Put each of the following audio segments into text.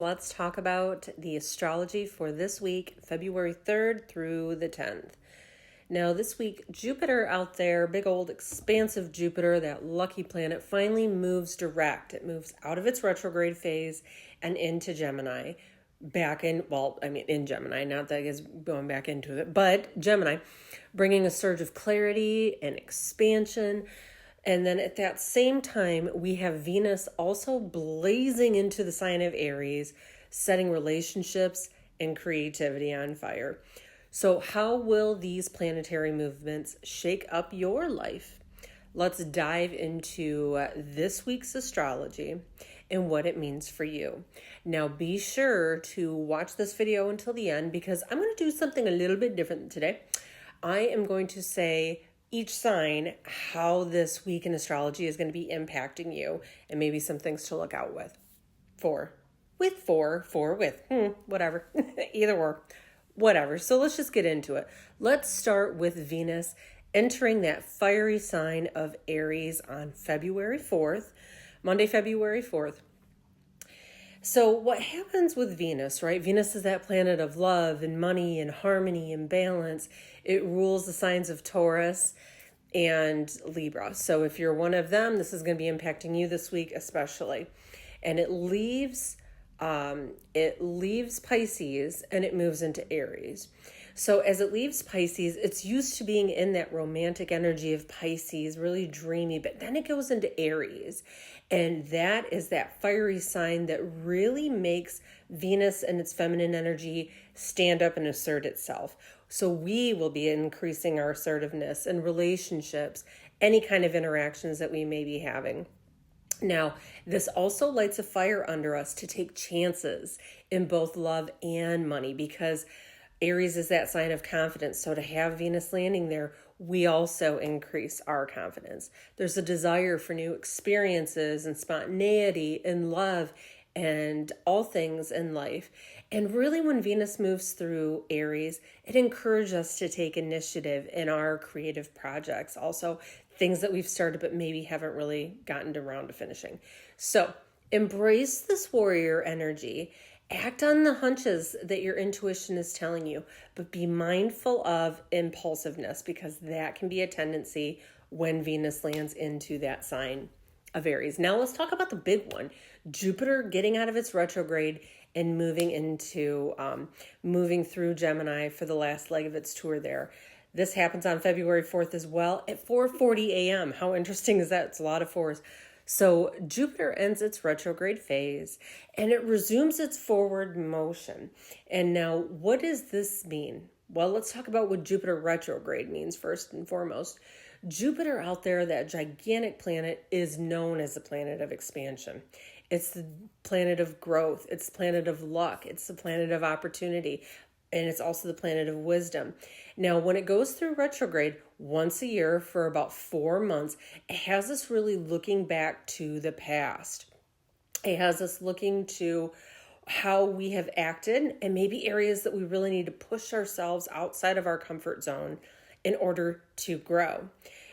Let's talk about the astrology for this week, February 3rd through the 10th. Now, this week, Jupiter out there, big old expansive Jupiter, that lucky planet, finally moves direct. It moves out of its retrograde phase and into Gemini. In Gemini, not that it's going back into it, but Gemini, bringing a surge of clarity and expansion. And then at that same time, we have Venus also blazing into the sign of Aries, setting relationships and creativity on fire. So how will these planetary movements shake up your life? Let's dive into this week's astrology and what it means for you. Now, be sure to watch this video until the end because I'm going to do something a little bit different today. I am going to say each sign how this week in astrology is going to be impacting you and maybe some things to look out for. Whatever, either or, whatever. So let's just get into it. Let's start with Venus entering that fiery sign of Aries on February 4th, Monday, February 4th. So what happens with Venus, right? Venus is that planet of love and money and harmony and balance. It rules the signs of Taurus and Libra. So if you're one of them, this is going to be impacting you this week especially. And it leaves Pisces and it moves into Aries. So as it leaves Pisces, it's used to being in that romantic energy of Pisces, really dreamy, but then it goes into Aries. And that is that fiery sign that really makes Venus and its feminine energy stand up and assert itself. So we will be increasing our assertiveness in relationships, any kind of interactions that we may be having. Now, this also lights a fire under us to take chances in both love and money because Aries is that sign of confidence. So to have Venus landing there, we also increase our confidence. There's a desire for new experiences and spontaneity and love and all things in life. And really when Venus moves through Aries, it encourages us to take initiative in our creative projects. Also, things that we've started but maybe haven't really gotten around to finishing. So embrace this warrior energy. Act on the hunches that your intuition is telling you, but be mindful of impulsiveness because that can be a tendency when Venus lands into that sign of Aries. Now let's talk about the big one, Jupiter getting out of its retrograde and moving through Gemini for the last leg of its tour there. This happens on February 4th as well at 4:40 a.m. How interesting is that? It's a lot of fours. So Jupiter ends its retrograde phase and it resumes its forward motion. And now what does this mean? Well, let's talk about what Jupiter retrograde means first and foremost. Jupiter out there, that gigantic planet, is known as the planet of expansion. It's the planet of growth. It's the planet of luck. It's the planet of opportunity. And it's also the planet of wisdom. Now, when it goes through retrograde once a year for about 4 months, it has us really looking back to the past. It has us looking to how we have acted and maybe areas that we really need to push ourselves outside of our comfort zone in order to grow.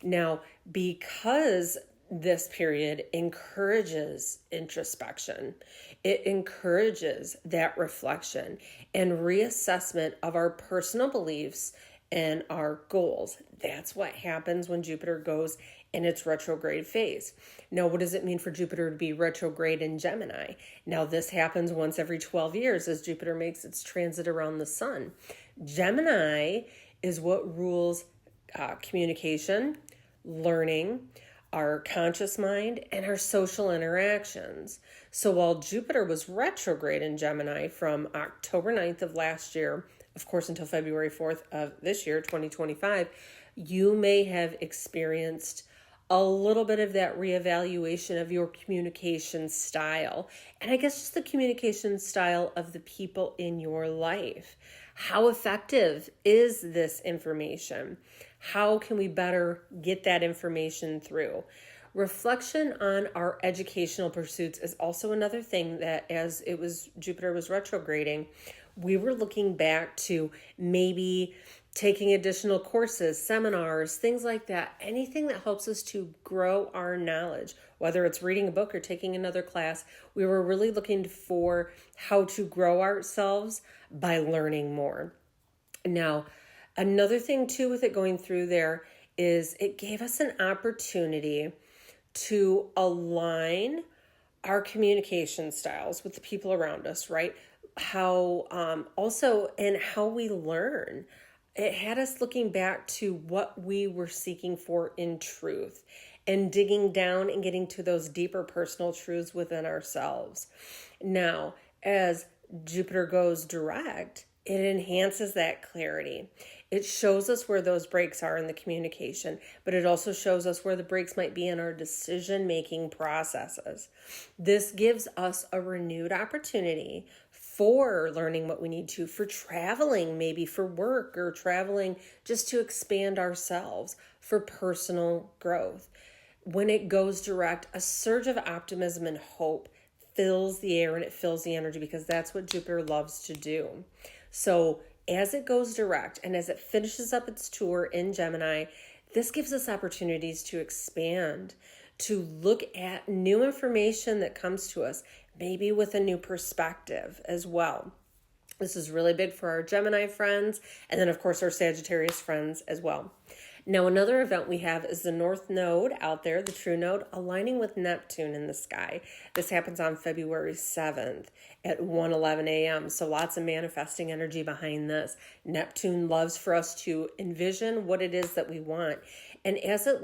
Now, because this period encourages introspection, it encourages that reflection and reassessment of our personal beliefs and our goals. That's what happens when Jupiter goes in its retrograde phase. Now, what does it mean for Jupiter to be retrograde in Gemini? Now, this happens once every 12 years as Jupiter makes its transit around the sun. Gemini is what rules communication, learning, our conscious mind, and our social interactions. So while Jupiter was retrograde in Gemini from October 9th of last year, of course, until February 4th of this year, 2025, you may have experienced a little bit of that reevaluation of your communication style. And I guess just the communication style of the people in your life. How effective is this information? How can we better get that information through? Reflection on our educational pursuits is also another thing that as Jupiter was retrograding, we were looking back to maybe taking additional courses, seminars, things like that. Anything that helps us to grow our knowledge, whether it's reading a book or taking another class. We were really looking for how to grow ourselves by learning more. Now, another thing too with it going through there is it gave us an opportunity to align our communication styles with the people around us, right? How also and how we learn. It had us looking back to what we were seeking for in truth and digging down and getting to those deeper personal truths within ourselves. Now, as Jupiter goes direct, it enhances that clarity. It shows us where those breaks are in the communication, but it also shows us where the breaks might be in our decision-making processes. This gives us a renewed opportunity for learning what we need to, for traveling, maybe for work, or traveling just to expand ourselves, for personal growth. When it goes direct, a surge of optimism and hope fills the air and it fills the energy, because that's what Jupiter loves to do. So as it goes direct and as it finishes up its tour in Gemini, this gives us opportunities to expand, to look at new information that comes to us, maybe with a new perspective as well. This is really big for our Gemini friends, and then of course our Sagittarius friends as well. Now, another event we have is the North Node out there, the true node, aligning with Neptune in the sky. This happens on February 7th at 1:11 a.m. So lots of manifesting energy behind this. Neptune loves for us to envision what it is that we want. And as it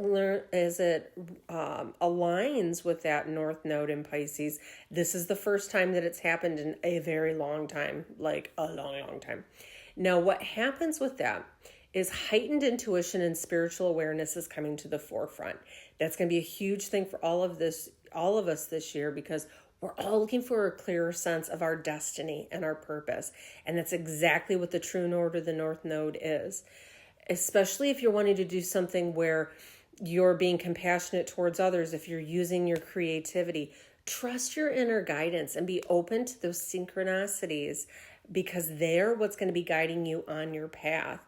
aligns with that North Node in Pisces, this is the first time that it's happened in a very long time, like a long, long time. Now, what happens with that is heightened intuition and spiritual awareness is coming to the forefront. That's going to be a huge thing for all of us this year, because we're all looking for a clearer sense of our destiny and our purpose. And that's exactly what the true node or the North Node is. Especially if you're wanting to do something where you're being compassionate towards others, if you're using your creativity, trust your inner guidance and be open to those synchronicities, because they're what's going to be guiding you on your path.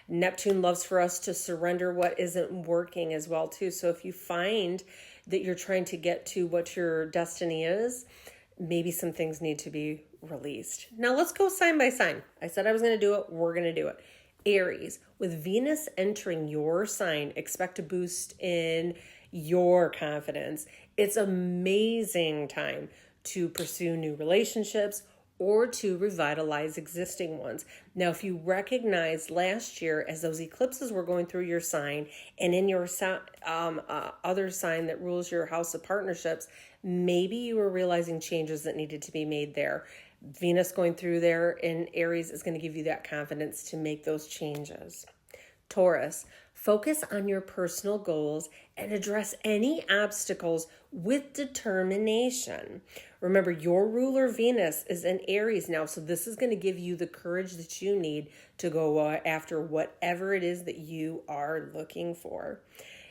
Neptune loves for us to surrender what isn't working as well too. So if you find that you're trying to get to what your destiny is, maybe some things need to be released. Now let's go sign by sign. I said I was going to do it. We're going to do it. Aries, with Venus entering your sign, expect a boost in your confidence. It's an amazing time to pursue new relationships or to revitalize existing ones. Now, if you recognize last year as those eclipses were going through your sign and in your other sign that rules your house of partnerships, maybe you were realizing changes that needed to be made there. Venus going through there in Aries is going to give you that confidence to make those changes. Taurus, focus on your personal goals and address any obstacles with determination. Remember, your ruler Venus is in Aries now, so this is going to give you the courage that you need to go after whatever it is that you are looking for.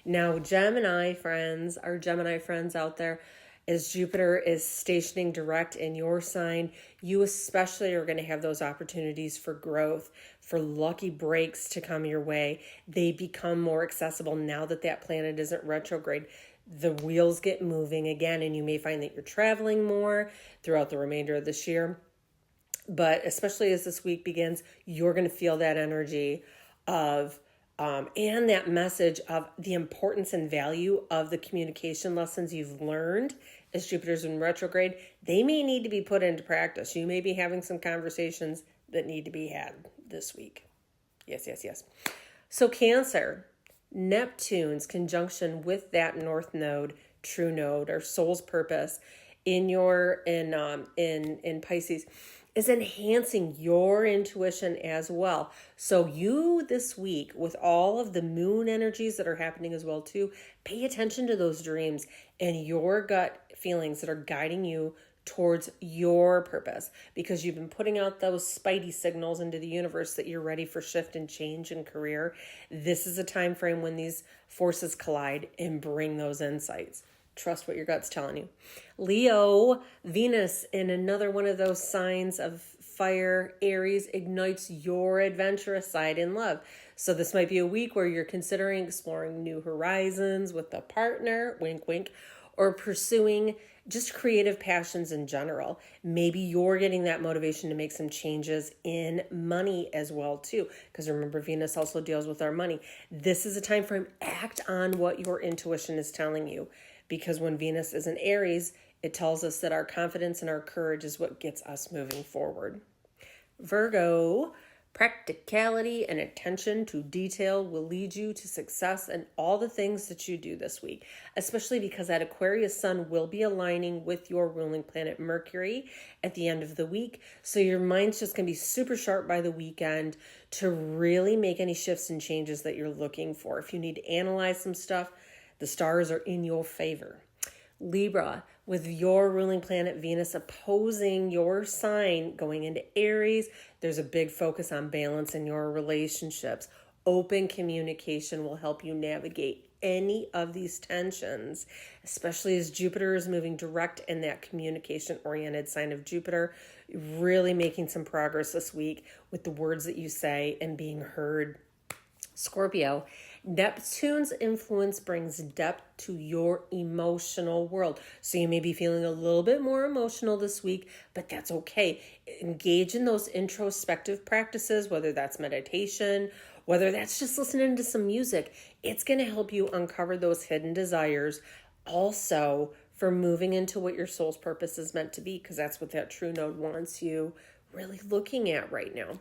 Now, Gemini friends, our Gemini friends out there, as Jupiter is stationing direct in your sign, you especially are going to have those opportunities for growth, for lucky breaks to come your way. They become more accessible now that that planet isn't retrograde. The wheels get moving again, and you may find that you're traveling more throughout the remainder of this year. But especially as this week begins, you're going to feel that energy of and that message of the importance and value of the communication lessons you've learned as Jupiter's in retrograde. They may need to be put into practice. You may be having some conversations that need to be had this week. Yes. So Cancer, Neptune's conjunction with that North Node, true node, or soul's purpose in Pisces is enhancing your intuition as well. So you this week, with all of the moon energies that are happening as well too, pay attention to those dreams and your gut feelings that are guiding you towards your purpose, because you've been putting out those spidey signals into the universe that you're ready for shift and change in career. This is a time frame when these forces collide and bring those insights. Trust what your gut's telling you. Leo, Venus in another one of those signs of fire, Aries, ignites your adventurous side in love. So this might be a week where you're considering exploring new horizons with a partner, wink, wink, or pursuing just creative passions in general. Maybe you're getting that motivation to make some changes in money as well too, because remember, Venus also deals with our money. This is a time frame. Act on what your intuition is telling you, because when Venus is in Aries, it tells us that our confidence and our courage is what gets us moving forward. Virgo, practicality and attention to detail will lead you to success in all the things that you do this week, especially because that Aquarius sun will be aligning with your ruling planet Mercury at the end of the week. So your mind's just going to be super sharp by the weekend to really make any shifts and changes that you're looking for. If you need to analyze some stuff, the stars are in your favor. Libra, with your ruling planet Venus opposing your sign going into Aries, there's a big focus on balance in your relationships. Open communication will help you navigate any of these tensions, especially as Jupiter is moving direct in that communication-oriented sign of Jupiter, really making some progress this week with the words that you say and being heard. Scorpio, Neptune's influence brings depth to your emotional world. So you may be feeling a little bit more emotional this week, but that's okay. Engage in those introspective practices, whether that's meditation, whether that's just listening to some music. It's going to help you uncover those hidden desires. Also, for moving into what your soul's purpose is meant to be, because that's what that true node wants you really looking at right now.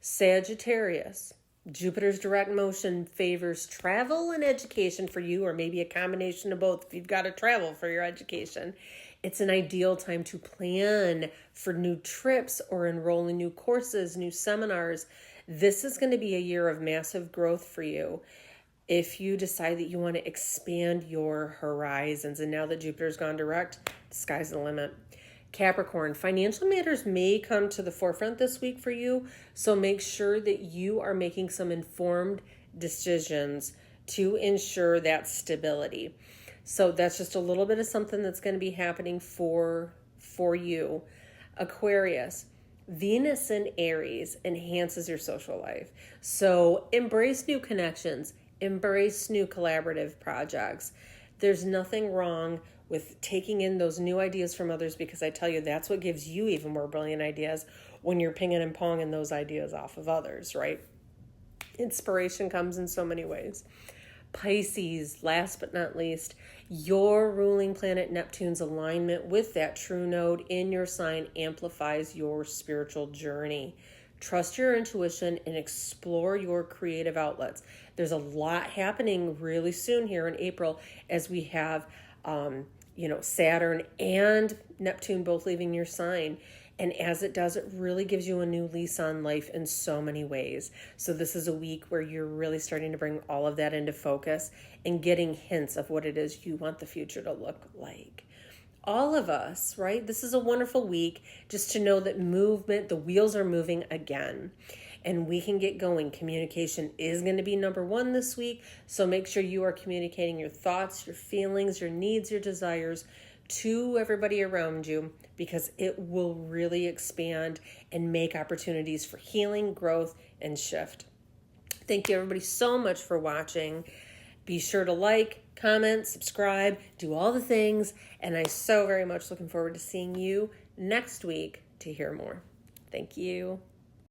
Sagittarius, Jupiter's direct motion favors travel and education for you, or maybe a combination of both if you've got to travel for your education. It's an ideal time to plan for new trips or enroll in new courses, new seminars. This is going to be a year of massive growth for you if you decide that you want to expand your horizons. And now that Jupiter's gone direct, the sky's the limit. Capricorn, financial matters may come to the forefront this week for you, so make sure that you are making some informed decisions to ensure that stability. So that's just a little bit of something that's going to be happening for you. Aquarius, Venus in Aries enhances your social life. So embrace new connections, embrace new collaborative projects. There's nothing wrong with taking in those new ideas from others, because I tell you, that's what gives you even more brilliant ideas when you're pinging and ponging those ideas off of others, right? Inspiration comes in so many ways. Pisces, last but not least, your ruling planet Neptune's alignment with that true node in your sign amplifies your spiritual journey. Trust your intuition and explore your creative outlets. There's a lot happening really soon here in April as we have Saturn and Neptune both leaving your sign. And as it does, it really gives you a new lease on life in so many ways. So this is a week where you're really starting to bring all of that into focus and getting hints of what it is you want the future to look like. All of us, right? This is a wonderful week just to know that movement, the wheels are moving again. And we can get going. Communication is going to be number one this week. So make sure you are communicating your thoughts, your feelings, your needs, your desires to everybody around you, because it will really expand and make opportunities for healing, growth, and shift. Thank you everybody so much for watching. Be sure to like, comment, subscribe, do all the things. And I'm so very much looking forward to seeing you next week to hear more. Thank you.